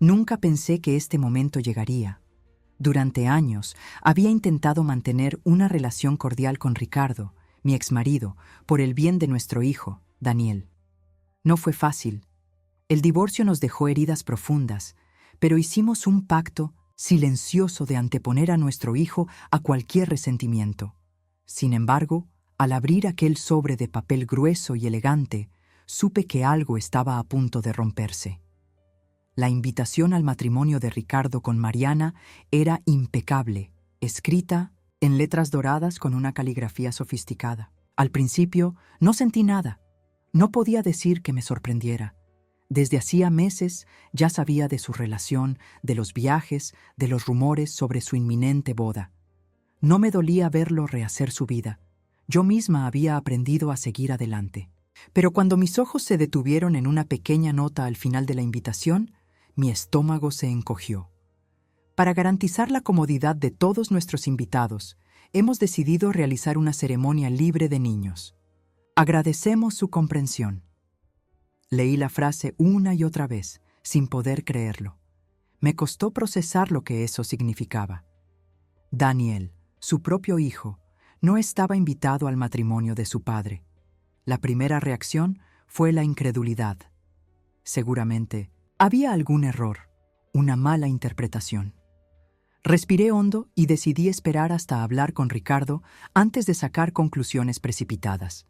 Nunca pensé que este momento llegaría. Durante años había intentado mantener una relación cordial con Ricardo, mi exmarido, por el bien de nuestro hijo, Daniel. No fue fácil. El divorcio nos dejó heridas profundas, pero hicimos un pacto silencioso de anteponer a nuestro hijo a cualquier resentimiento. Sin embargo, al abrir aquel sobre de papel grueso y elegante, supe que algo estaba a punto de romperse. La invitación al matrimonio de Ricardo con Mariana era impecable, escrita en letras doradas con una caligrafía sofisticada. Al principio no sentí nada. No podía decir que me sorprendiera. Desde hacía meses ya sabía de su relación, de los viajes, de los rumores sobre su inminente boda. No me dolía verlo rehacer su vida. Yo misma había aprendido a seguir adelante. Pero cuando mis ojos se detuvieron en una pequeña nota al final de la invitación, mi estómago se encogió. Para garantizar la comodidad de todos nuestros invitados, hemos decidido realizar una ceremonia libre de niños. Agradecemos su comprensión. Leí la frase una y otra vez, sin poder creerlo. Me costó procesar lo que eso significaba. Daniel, su propio hijo, no estaba invitado al matrimonio de su padre. La primera reacción fue la incredulidad. Seguramente, había algún error, una mala interpretación. Respiré hondo y decidí esperar hasta hablar con Ricardo antes de sacar conclusiones precipitadas.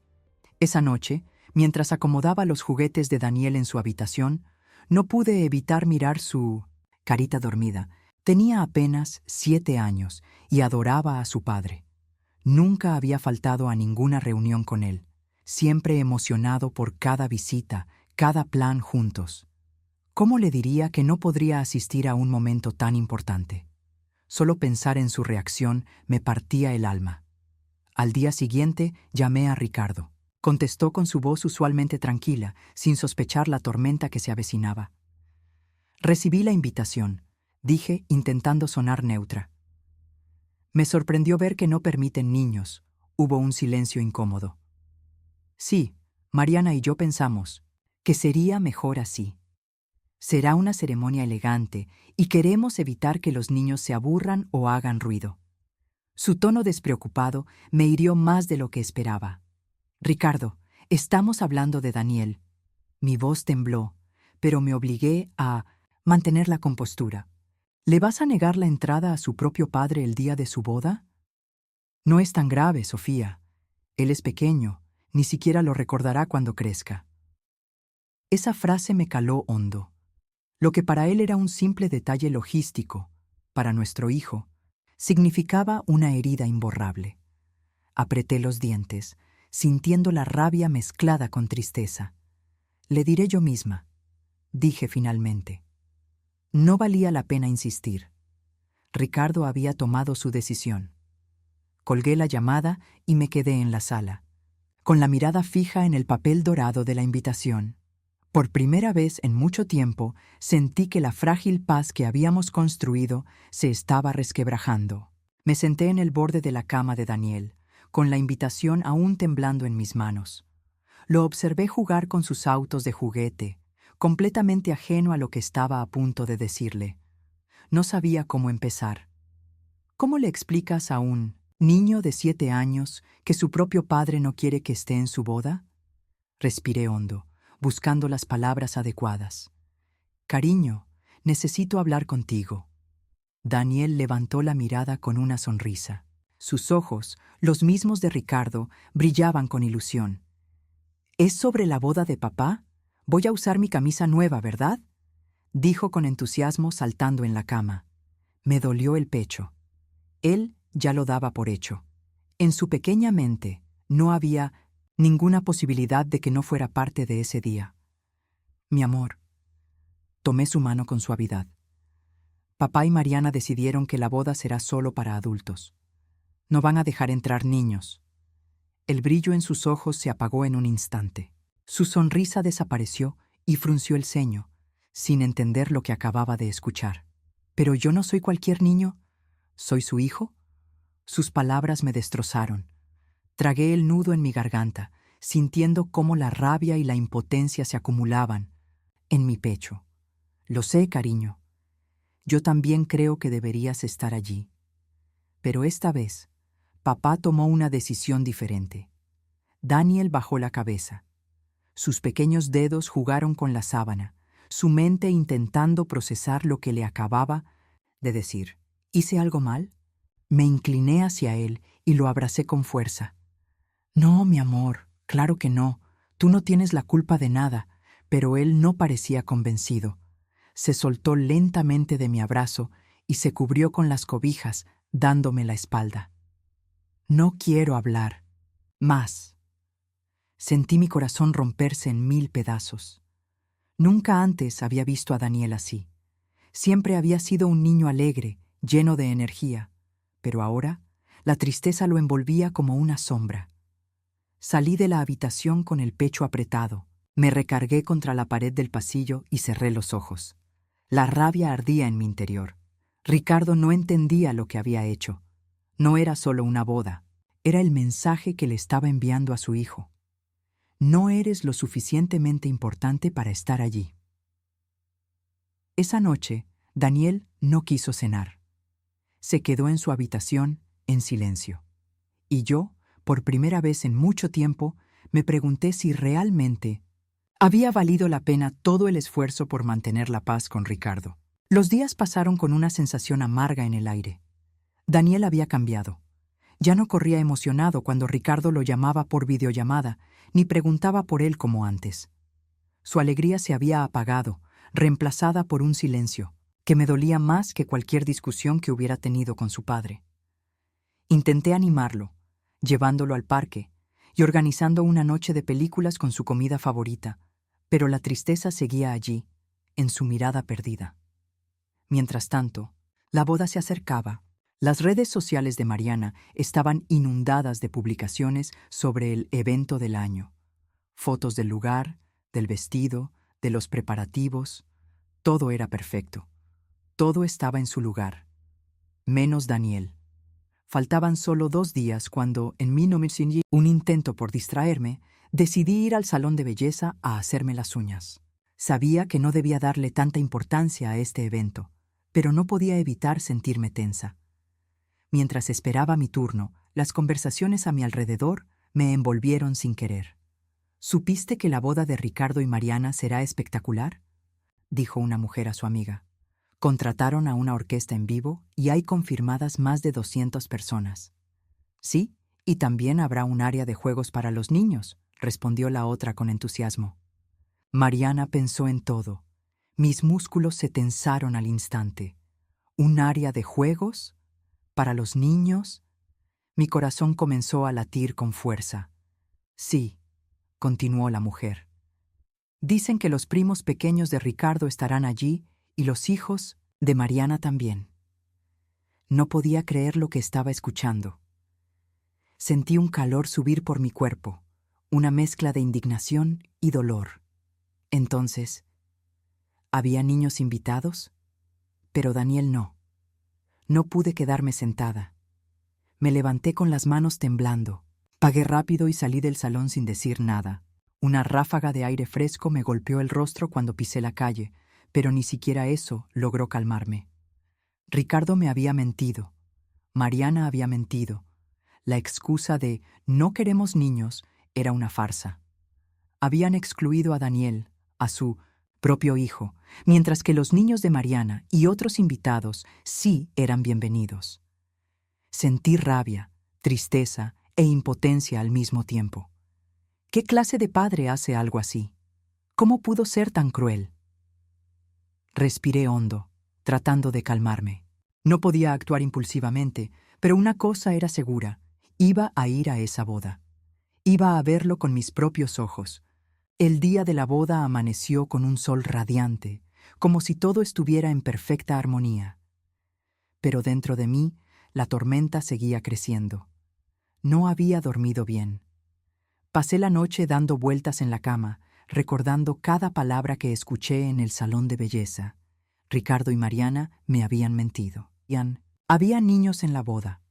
Esa noche, mientras acomodaba los juguetes de Daniel en su habitación, no pude evitar mirar su carita dormida. Tenía apenas 7 años y adoraba a su padre. Nunca había faltado a ninguna reunión con él, siempre emocionado por cada visita, cada plan juntos. ¿Cómo le diría que no podría asistir a un momento tan importante? Solo pensar en su reacción me partía el alma. Al día siguiente llamé a Ricardo. Contestó con su voz usualmente tranquila, sin sospechar la tormenta que se avecinaba. Recibí la invitación, dije intentando sonar neutra. Me sorprendió ver que no permiten niños. Hubo un silencio incómodo. Sí, Mariana y yo pensamos que sería mejor así. Será una ceremonia elegante y queremos evitar que los niños se aburran o hagan ruido. Su tono despreocupado me hirió más de lo que esperaba. Ricardo, estamos hablando de Daniel. Mi voz tembló, pero me obligué a mantener la compostura. ¿Le vas a negar la entrada a su propio padre el día de su boda? No es tan grave, Sofía. Él es pequeño, ni siquiera lo recordará cuando crezca. Esa frase me caló hondo. Lo que para él era un simple detalle logístico, para nuestro hijo, significaba una herida imborrable. Apreté los dientes, sintiendo la rabia mezclada con tristeza. Le diré yo misma, dije finalmente. No valía la pena insistir. Ricardo había tomado su decisión. Colgué la llamada y me quedé en la sala, con la mirada fija en el papel dorado de la invitación. Por primera vez en mucho tiempo sentí que la frágil paz que habíamos construido se estaba resquebrajando. Me senté en el borde de la cama de Daniel, con la invitación aún temblando en mis manos. Lo observé jugar con sus autos de juguete, completamente ajeno a lo que estaba a punto de decirle. No sabía cómo empezar. ¿Cómo le explicas a un niño de 7 años que su propio padre no quiere que esté en su boda? Respiré hondo, buscando las palabras adecuadas. Cariño, necesito hablar contigo. Daniel levantó la mirada con una sonrisa. Sus ojos, los mismos de Ricardo, brillaban con ilusión. ¿Es sobre la boda de papá? Voy a usar mi camisa nueva, ¿verdad? Dijo con entusiasmo saltando en la cama. Me dolió el pecho. Él ya lo daba por hecho. En su pequeña mente no había ninguna posibilidad de que no fuera parte de ese día. Mi amor. Tomé su mano con suavidad. Papá y Mariana decidieron que la boda será solo para adultos. No van a dejar entrar niños. El brillo en sus ojos se apagó en un instante. Su sonrisa desapareció y frunció el ceño, sin entender lo que acababa de escuchar. ¿Pero yo no soy cualquier niño? ¿Soy su hijo? Sus palabras me destrozaron. Tragué el nudo en mi garganta, sintiendo cómo la rabia y la impotencia se acumulaban en mi pecho. Lo sé, cariño. Yo también creo que deberías estar allí. Pero esta vez, papá tomó una decisión diferente. Daniel bajó la cabeza. Sus pequeños dedos jugaron con la sábana, su mente intentando procesar lo que le acababa de decir. ¿Hice algo mal? Me incliné hacia él y lo abracé con fuerza. No, mi amor, claro que no. Tú no tienes la culpa de nada. Pero él no parecía convencido. Se soltó lentamente de mi abrazo y se cubrió con las cobijas, dándome la espalda. No quiero hablar. Más. Sentí mi corazón romperse en 1000 pedazos. Nunca antes había visto a Daniel así. Siempre había sido un niño alegre, lleno de energía, pero ahora la tristeza lo envolvía como una sombra. Salí de la habitación con el pecho apretado, me recargué contra la pared del pasillo y cerré los ojos. La rabia ardía en mi interior. Ricardo no entendía lo que había hecho. No era solo una boda, era el mensaje que le estaba enviando a su hijo. No eres lo suficientemente importante para estar allí. Esa noche, Daniel no quiso cenar. Se quedó en su habitación en silencio. Y yo, por primera vez en mucho tiempo, me pregunté si realmente había valido la pena todo el esfuerzo por mantener la paz con Ricardo. Los días pasaron con una sensación amarga en el aire. Daniel había cambiado. Ya no corría emocionado cuando Ricardo lo llamaba por videollamada, ni preguntaba por él como antes. Su alegría se había apagado, reemplazada por un silencio, que me dolía más que cualquier discusión que hubiera tenido con su padre. Intenté animarlo, llevándolo al parque y organizando una noche de películas con su comida favorita, pero la tristeza seguía allí, en su mirada perdida. Mientras tanto, la boda se acercaba. Las redes sociales de Mariana estaban inundadas de publicaciones sobre el evento del año. Fotos del lugar, del vestido, de los preparativos. Todo era perfecto. Todo estaba en su lugar. Menos Daniel. Faltaban solo 2 días cuando, en 1900, un intento por distraerme, decidí ir al salón de belleza a hacerme las uñas. Sabía que no debía darle tanta importancia a este evento, pero no podía evitar sentirme tensa. Mientras esperaba mi turno, las conversaciones a mi alrededor me envolvieron sin querer. ¿Supiste que la boda de Ricardo y Mariana será espectacular?, dijo una mujer a su amiga. Contrataron a una orquesta en vivo y hay confirmadas más de 200 personas. Sí, y también habrá un área de juegos para los niños, respondió la otra con entusiasmo. Mariana pensó en todo. Mis músculos se tensaron al instante. ¿Un área de juegos? ¿Para los niños? Mi corazón comenzó a latir con fuerza. Sí, continuó la mujer. Dicen que los primos pequeños de Ricardo estarán allí y los hijos de Mariana también. No podía creer lo que estaba escuchando. Sentí un calor subir por mi cuerpo, una mezcla de indignación y dolor. Entonces, ¿había niños invitados? Pero Daniel no. No pude quedarme sentada. Me levanté con las manos temblando. Pagué rápido y salí del salón sin decir nada. Una ráfaga de aire fresco me golpeó el rostro cuando pisé la calle, pero ni siquiera eso logró calmarme. Ricardo me había mentido. Mariana había mentido. La excusa de «no queremos niños» era una farsa. Habían excluido a Daniel, a su propio hijo, mientras que los niños de Mariana y otros invitados sí eran bienvenidos. Sentí rabia, tristeza e impotencia al mismo tiempo. ¿Qué clase de padre hace algo así? ¿Cómo pudo ser tan cruel? Respiré hondo, tratando de calmarme. No podía actuar impulsivamente, pero una cosa era segura: iba a ir a esa boda. Iba a verlo con mis propios ojos. El día de la boda amaneció con un sol radiante, como si todo estuviera en perfecta armonía. Pero dentro de mí, la tormenta seguía creciendo. No había dormido bien. Pasé la noche dando vueltas en la cama, recordando cada palabra que escuché en el salón de belleza. Ricardo y Mariana me habían mentido. Había niños en la boda.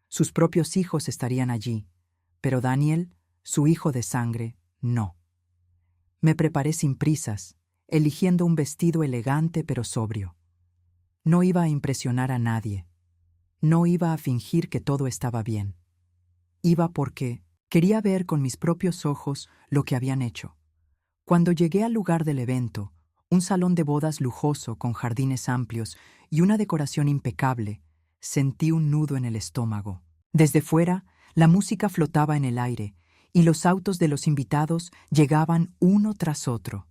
Sus propios hijos estarían allí, pero Daniel, su hijo de sangre, no. Me preparé sin prisas, eligiendo un vestido elegante pero sobrio. No iba a impresionar a nadie. No iba a fingir que todo estaba bien. Iba porque quería ver con mis propios ojos lo que habían hecho. Cuando llegué al lugar del evento, un salón de bodas lujoso con jardines amplios y una decoración impecable, sentí un nudo en el estómago. Desde fuera, la música flotaba en el aire y los autos de los invitados llegaban uno tras otro.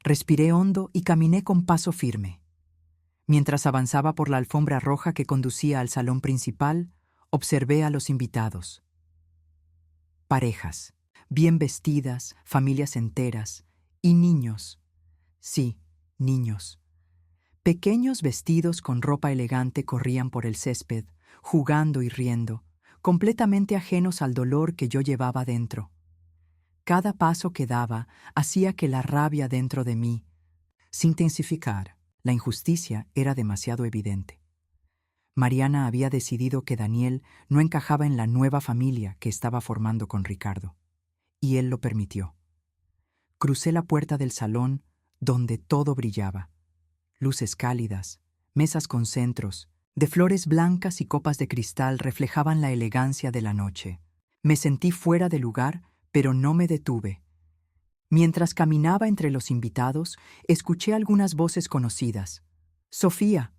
Respiré hondo y caminé con paso firme. Mientras avanzaba por la alfombra roja que conducía al salón principal, observé a los invitados. Parejas, bien vestidas, familias enteras y niños. Sí, niños. Pequeños vestidos con ropa elegante corrían por el césped, jugando y riendo, completamente ajenos al dolor que yo llevaba dentro. Cada paso que daba hacía que la rabia dentro de mí se intensificara. La injusticia era demasiado evidente. Mariana había decidido que Daniel no encajaba en la nueva familia que estaba formando con Ricardo, y él lo permitió. Crucé la puerta del salón donde todo brillaba. Luces cálidas, mesas con centros, de flores blancas y copas de cristal reflejaban la elegancia de la noche. Me sentí fuera de lugar, pero no me detuve. Mientras caminaba entre los invitados, escuché algunas voces conocidas. «Sofía»,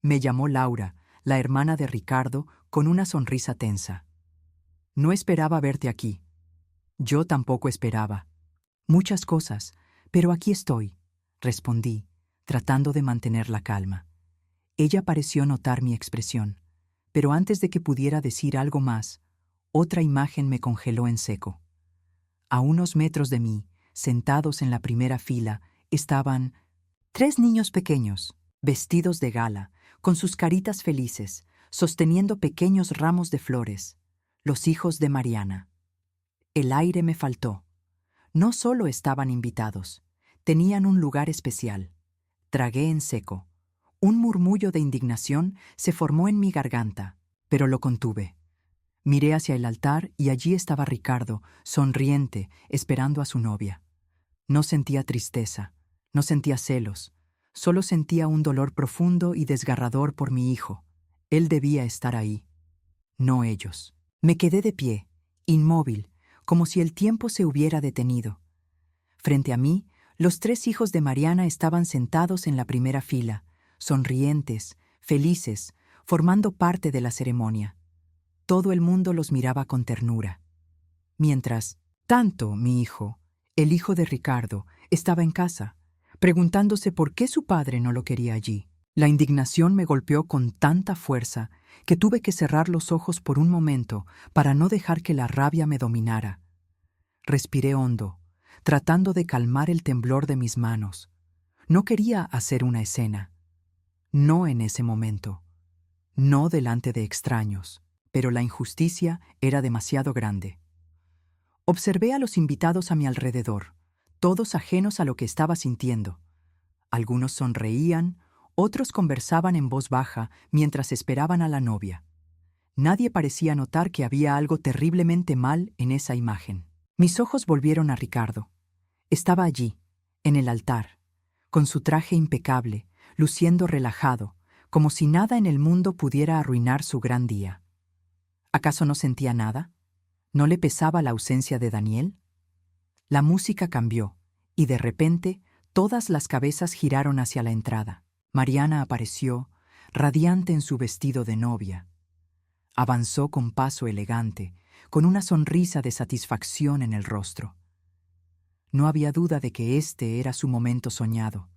me llamó Laura, la hermana de Ricardo, con una sonrisa tensa. «No esperaba verte aquí». Yo tampoco esperaba. «Muchas cosas, pero aquí estoy», respondí, tratando de mantener la calma. Ella pareció notar mi expresión, pero antes de que pudiera decir algo más, otra imagen me congeló en seco. A unos metros de mí, sentados en la primera fila, estaban 3 niños pequeños, vestidos de gala, con sus caritas felices, sosteniendo pequeños ramos de flores, los hijos de Mariana. El aire me faltó. No solo estaban invitados, tenían un lugar especial. Tragué en seco. Un murmullo de indignación se formó en mi garganta, pero lo contuve. Miré hacia el altar y allí estaba Ricardo, sonriente, esperando a su novia. No sentía tristeza, no sentía celos, solo sentía un dolor profundo y desgarrador por mi hijo. Él debía estar ahí, no ellos. Me quedé de pie, inmóvil, como si el tiempo se hubiera detenido. Frente a mí, los 3 hijos de Mariana estaban sentados en la primera fila, sonrientes, felices, formando parte de la ceremonia. Todo el mundo los miraba con ternura. Mientras, tanto mi hijo, el hijo de Ricardo, estaba en casa, preguntándose por qué su padre no lo quería allí. La indignación me golpeó con tanta fuerza que tuve que cerrar los ojos por un momento para no dejar que la rabia me dominara. Respiré hondo, tratando de calmar el temblor de mis manos. No quería hacer una escena. No en ese momento. No delante de extraños. Pero la injusticia era demasiado grande. Observé a los invitados a mi alrededor, todos ajenos a lo que estaba sintiendo. Algunos sonreían, otros conversaban en voz baja mientras esperaban a la novia. Nadie parecía notar que había algo terriblemente mal en esa imagen. Mis ojos volvieron a Ricardo. Estaba allí, en el altar, con su traje impecable, luciendo relajado, como si nada en el mundo pudiera arruinar su gran día. ¿Acaso no sentía nada? ¿No le pesaba la ausencia de Daniel? La música cambió, y de repente todas las cabezas giraron hacia la entrada. Mariana apareció, radiante en su vestido de novia. Avanzó con paso elegante, con una sonrisa de satisfacción en el rostro. No había duda de que este era su momento soñado.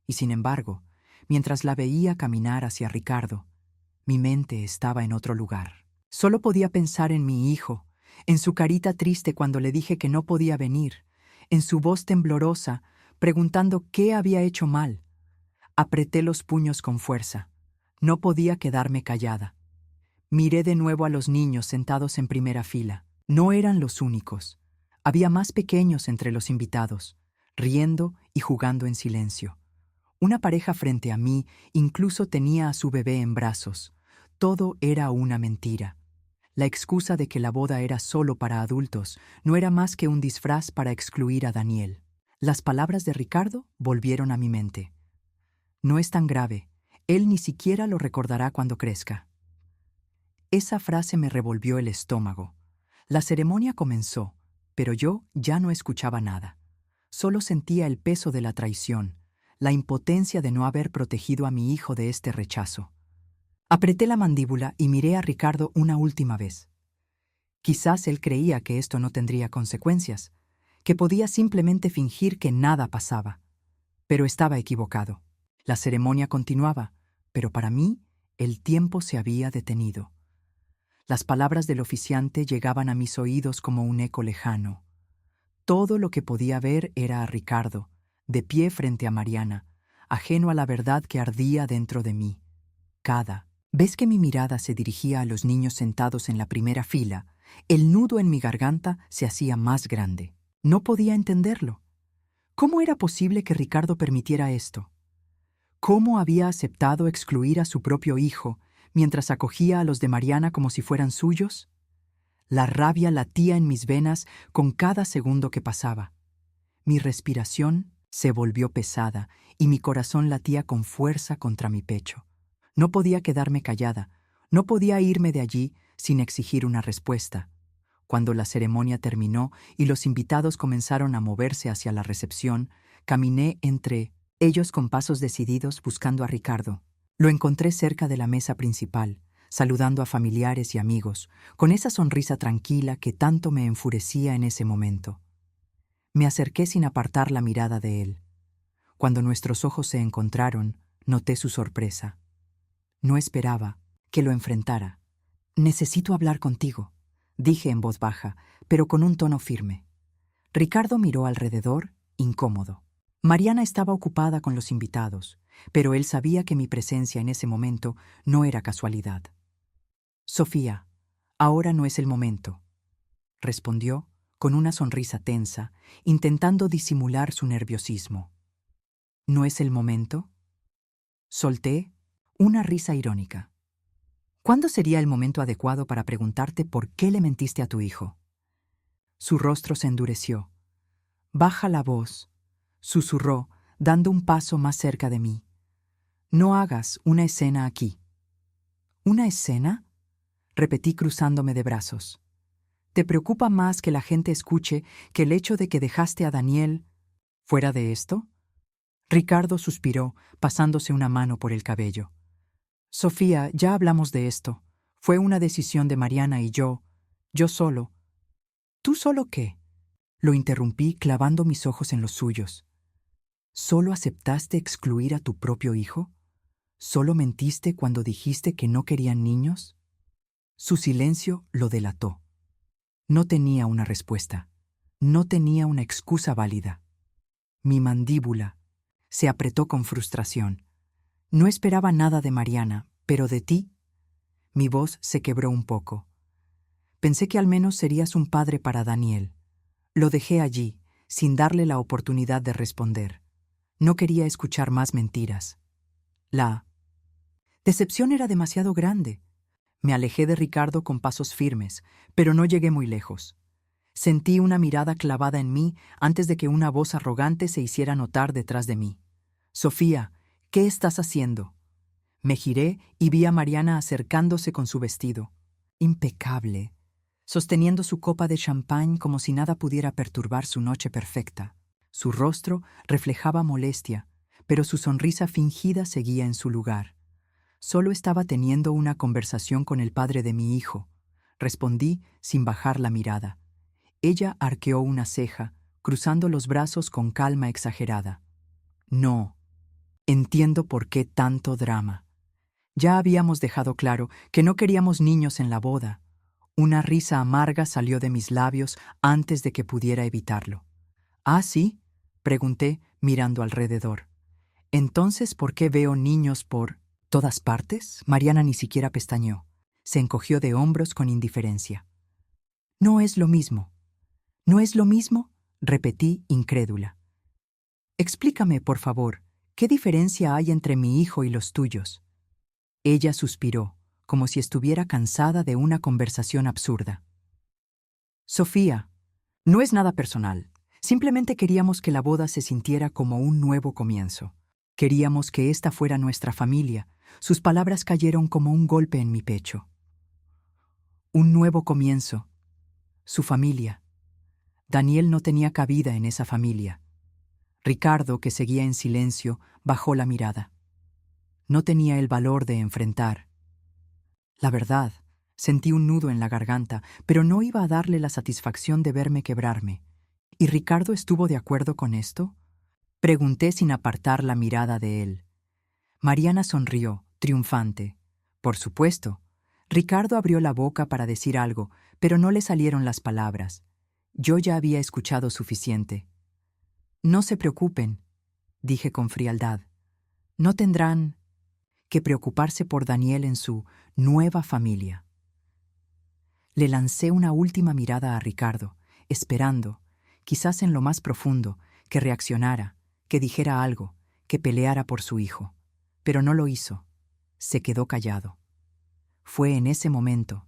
Y sin embargo, mientras la veía caminar hacia Ricardo, mi mente estaba en otro lugar. Solo podía pensar en mi hijo, en su carita triste cuando le dije que no podía venir, en su voz temblorosa, preguntando qué había hecho mal. Apreté los puños con fuerza. No podía quedarme callada. Miré de nuevo a los niños sentados en primera fila. No eran los únicos. Había más pequeños entre los invitados, riendo y jugando en silencio. Una pareja frente a mí incluso tenía a su bebé en brazos. Todo era una mentira. La excusa de que la boda era solo para adultos no era más que un disfraz para excluir a Daniel. Las palabras de Ricardo volvieron a mi mente. No es tan grave, él ni siquiera lo recordará cuando crezca. Esa frase me revolvió el estómago. La ceremonia comenzó, pero yo ya no escuchaba nada. Solo sentía el peso de la traición, la impotencia de no haber protegido a mi hijo de este rechazo. Apreté la mandíbula y miré a Ricardo una última vez. Quizás él creía que esto no tendría consecuencias, que podía simplemente fingir que nada pasaba. Pero estaba equivocado. La ceremonia continuaba, pero para mí el tiempo se había detenido. Las palabras del oficiante llegaban a mis oídos como un eco lejano. Todo lo que podía ver era a Ricardo, de pie frente a Mariana, ajeno a la verdad que ardía dentro de mí. Cada vez que mi mirada se dirigía a los niños sentados en la primera fila, el nudo en mi garganta se hacía más grande. No podía entenderlo. ¿Cómo era posible que Ricardo permitiera esto? ¿Cómo había aceptado excluir a su propio hijo mientras acogía a los de Mariana como si fueran suyos? La rabia latía en mis venas con cada segundo que pasaba. Mi respiración se volvió pesada y mi corazón latía con fuerza contra mi pecho. No podía quedarme callada, no podía irme de allí sin exigir una respuesta. Cuando la ceremonia terminó y los invitados comenzaron a moverse hacia la recepción, caminé entre ellos con pasos decididos buscando a Ricardo. Lo encontré cerca de la mesa principal, saludando a familiares y amigos, con esa sonrisa tranquila que tanto me enfurecía en ese momento. Me acerqué sin apartar la mirada de él. Cuando nuestros ojos se encontraron, noté su sorpresa. No esperaba que lo enfrentara. «Necesito hablar contigo», dije en voz baja, pero con un tono firme. Ricardo miró alrededor, incómodo. Mariana estaba ocupada con los invitados, pero él sabía que mi presencia en ese momento no era casualidad. «Sofía, ahora no es el momento», respondió con una sonrisa tensa, intentando disimular su nerviosismo. «¿No es el momento?». Solté una risa irónica. «¿Cuándo sería el momento adecuado para preguntarte por qué le mentiste a tu hijo?». Su rostro se endureció. «Baja la voz», susurró, dando un paso más cerca de mí. «No hagas una escena aquí». «¿Una escena?», repetí cruzándome de brazos. «¿Te preocupa más que la gente escuche que el hecho de que dejaste a Daniel fuera de esto?». Ricardo suspiró, pasándose una mano por el cabello. «Sofía, ya hablamos de esto. Fue una decisión de Mariana y yo solo». «¿Tú solo qué?». Lo interrumpí clavando mis ojos en los suyos. ¿Solo aceptaste excluir a tu propio hijo? ¿Solo mentiste cuando dijiste que no querían niños? Su silencio lo delató. No tenía una respuesta. No tenía una excusa válida. Mi mandíbula se apretó con frustración. No esperaba nada de Mariana, pero de ti. Mi voz se quebró un poco. Pensé que al menos serías un padre para Daniel. Lo dejé allí, sin darle la oportunidad de responder. No quería escuchar más mentiras. La decepción era demasiado grande. Me alejé de Ricardo con pasos firmes, pero no llegué muy lejos. Sentí una mirada clavada en mí antes de que una voz arrogante se hiciera notar detrás de mí. «Sofía, ¿qué estás haciendo?». Me giré y vi a Mariana acercándose con su vestido. Impecable, sosteniendo su copa de champán como si nada pudiera perturbar su noche perfecta. Su rostro reflejaba molestia, pero su sonrisa fingida seguía en su lugar. Solo estaba teniendo una conversación con el padre de mi hijo. Respondí sin bajar la mirada. Ella arqueó una ceja, cruzando los brazos con calma exagerada. «No. Entiendo por qué tanto drama. Ya habíamos dejado claro que no queríamos niños en la boda». Una risa amarga salió de mis labios antes de que pudiera evitarlo. «¿Ah, sí?», pregunté, mirando alrededor. «Entonces, ¿por qué veo niños por todas partes?». Mariana ni siquiera pestañeó. Se encogió de hombros con indiferencia. «No es lo mismo». «¿No es lo mismo?», repetí, incrédula. «Explícame, por favor, ¿qué diferencia hay entre mi hijo y los tuyos?». Ella suspiró, como si estuviera cansada de una conversación absurda. «Sofía, no es nada personal. Simplemente queríamos que la boda se sintiera como un nuevo comienzo. Queríamos que esta fuera nuestra familia. Sus palabras cayeron como un golpe en mi pecho. Un nuevo comienzo. Su familia. Daniel no tenía cabida en esa familia. Ricardo, que seguía en silencio, bajó la mirada. No tenía el valor de enfrentar. La verdad, sentí un nudo en la garganta, pero no iba a darle la satisfacción de verme quebrarme. ¿Y Ricardo estuvo de acuerdo con esto? Pregunté sin apartar la mirada de él. Mariana sonrió, triunfante. Por supuesto. Ricardo abrió la boca para decir algo, pero no le salieron las palabras. Yo ya había escuchado suficiente. No se preocupen, dije con frialdad. No tendrán que preocuparse por Daniel en su nueva familia. Le lancé una última mirada a Ricardo, esperando, quizás en lo más profundo, que reaccionara, que dijera algo, que peleara por su hijo. Pero no lo hizo. Se quedó callado. Fue en ese momento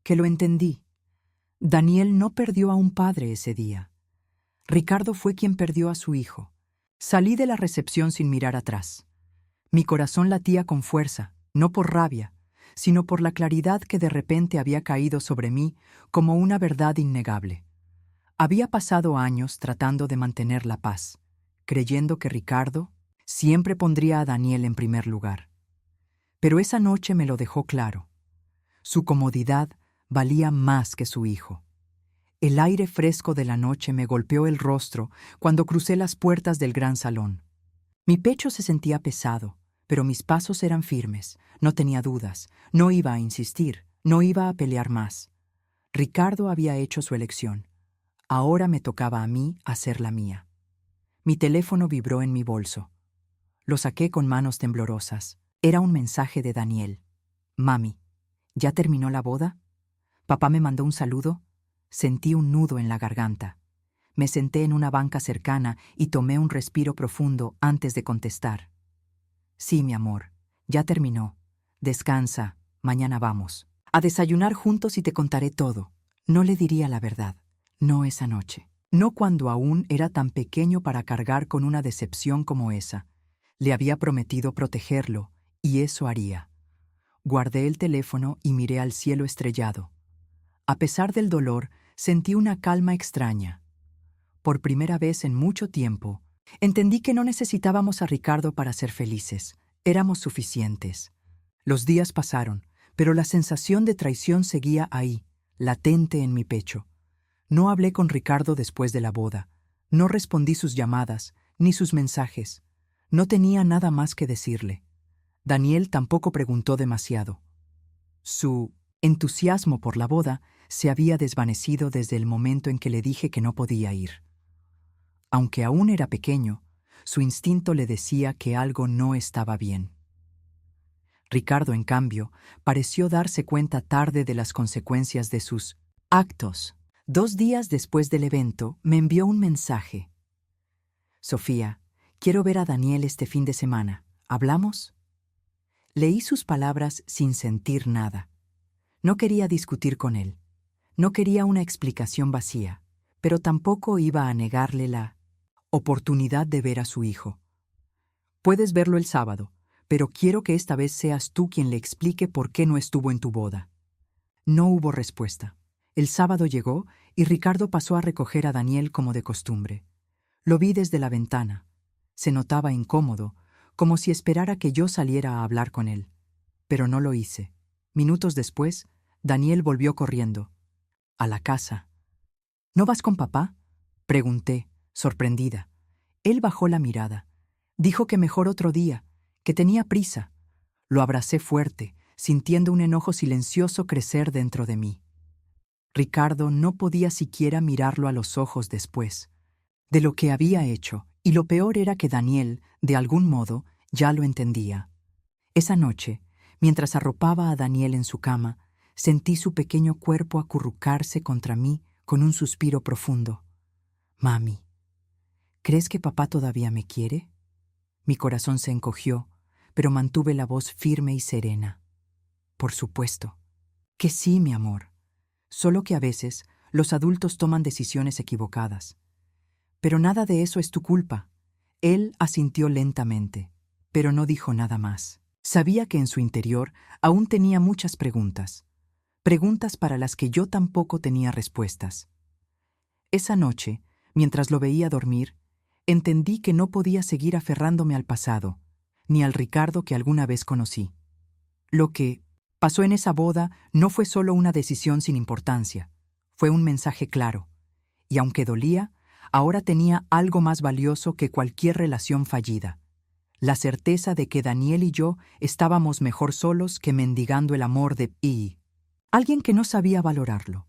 que lo entendí. Daniel no perdió a un padre ese día. Ricardo fue quien perdió a su hijo. Salí de la recepción sin mirar atrás. Mi corazón latía con fuerza, no por rabia, sino por la claridad que de repente había caído sobre mí como una verdad innegable. Había pasado años tratando de mantener la paz, creyendo que Ricardo siempre pondría a Daniel en primer lugar. Pero esa noche me lo dejó claro. Su comodidad valía más que su hijo. El aire fresco de la noche me golpeó el rostro cuando crucé las puertas del gran salón. Mi pecho se sentía pesado, pero mis pasos eran firmes. No tenía dudas, no iba a insistir, no iba a pelear más. Ricardo había hecho su elección. Ahora me tocaba a mí hacer la mía. Mi teléfono vibró en mi bolso. Lo saqué con manos temblorosas. Era un mensaje de Daniel. Mami, ¿ya terminó la boda? Papá me mandó un saludo. Sentí un nudo en la garganta. Me senté en una banca cercana y tomé un respiro profundo antes de contestar. Sí, mi amor, ya terminó. Descansa, mañana vamos. A desayunar juntos y te contaré todo. No le diría la verdad. No esa noche. No cuando aún era tan pequeño para cargar con una decepción como esa. Le había prometido protegerlo, y eso haría. Guardé el teléfono y miré al cielo estrellado. A pesar del dolor, sentí una calma extraña. Por primera vez en mucho tiempo, entendí que no necesitábamos a Ricardo para ser felices. Éramos suficientes. Los días pasaron, pero la sensación de traición seguía ahí, latente en mi pecho. No hablé con Ricardo después de la boda. No respondí sus llamadas, ni sus mensajes. No tenía nada más que decirle. Daniel tampoco preguntó demasiado. Su entusiasmo por la boda se había desvanecido desde el momento en que le dije que no podía ir. Aunque aún era pequeño, su instinto le decía que algo no estaba bien. Ricardo, en cambio, pareció darse cuenta tarde de las consecuencias de sus actos. 2 días después del evento, me envió un mensaje. Sofía, quiero ver a Daniel este fin de semana. ¿Hablamos? Leí sus palabras sin sentir nada. No quería discutir con él. No quería una explicación vacía, pero tampoco iba a negarle la oportunidad de ver a su hijo. Puedes verlo el sábado, pero quiero que esta vez seas tú quien le explique por qué no estuvo en tu boda. No hubo respuesta. El sábado llegó y Ricardo pasó a recoger a Daniel como de costumbre. Lo vi desde la ventana. Se notaba incómodo, como si esperara que yo saliera a hablar con él. Pero no lo hice. Minutos después, Daniel volvió corriendo. A la casa. ¿No vas con papá? Pregunté, sorprendida. Él bajó la mirada. Dijo que mejor otro día, que tenía prisa. Lo abracé fuerte, sintiendo un enojo silencioso crecer dentro de mí. Ricardo no podía siquiera mirarlo a los ojos después de lo que había hecho, y lo peor era que Daniel, de algún modo, ya lo entendía. Esa noche, mientras arropaba a Daniel en su cama, sentí su pequeño cuerpo acurrucarse contra mí con un suspiro profundo. Mami, ¿crees que papá todavía me quiere? Mi corazón se encogió, pero mantuve la voz firme y serena. Por supuesto. Que sí, mi amor. Solo que a veces los adultos toman decisiones equivocadas. Pero nada de eso es tu culpa. Él asintió lentamente, pero no dijo nada más. Sabía que en su interior aún tenía muchas preguntas, preguntas para las que yo tampoco tenía respuestas. Esa noche, mientras lo veía dormir, entendí que no podía seguir aferrándome al pasado, ni al Ricardo que alguna vez conocí. Lo que pasó en esa boda no fue solo una decisión sin importancia, fue un mensaje claro, y aunque dolía, ahora tenía algo más valioso que cualquier relación fallida: la certeza de que Daniel y yo estábamos mejor solos que mendigando el amor de alguien que no sabía valorarlo.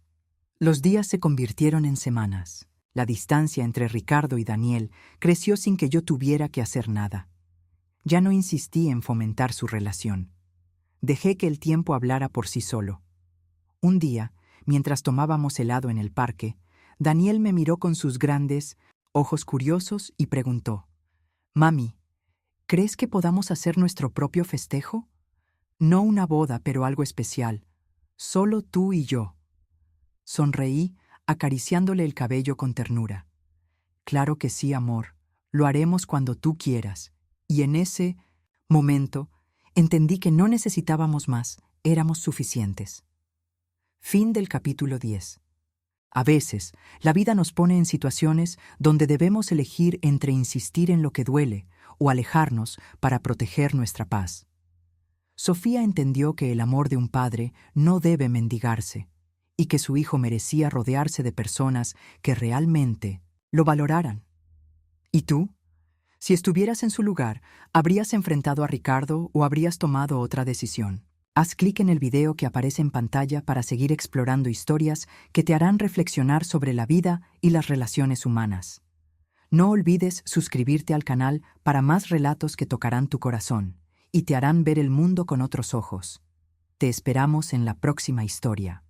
Los días se convirtieron en semanas. La distancia entre Ricardo y Daniel creció sin que yo tuviera que hacer nada. Ya no insistí en fomentar su relación. Dejé que el tiempo hablara por sí solo. Un día, mientras tomábamos helado en el parque, Daniel me miró con sus grandes ojos curiosos y preguntó: «Mami, ¿crees que podamos hacer nuestro propio festejo? No una boda, pero algo especial. Solo tú y yo». Sonreí, acariciándole el cabello con ternura. «Claro que sí, amor. Lo haremos cuando tú quieras». Y en ese momento entendí que no necesitábamos más, éramos suficientes. Fin del capítulo 10. A veces, la vida nos pone en situaciones donde debemos elegir entre insistir en lo que duele o alejarnos para proteger nuestra paz. Sofía entendió que el amor de un padre no debe mendigarse y que su hijo merecía rodearse de personas que realmente lo valoraran. ¿Y tú? Si estuvieras en su lugar, ¿habrías enfrentado a Ricardo o habrías tomado otra decisión? Haz clic en el video que aparece en pantalla para seguir explorando historias que te harán reflexionar sobre la vida y las relaciones humanas. No olvides suscribirte al canal para más relatos que tocarán tu corazón y te harán ver el mundo con otros ojos. Te esperamos en la próxima historia.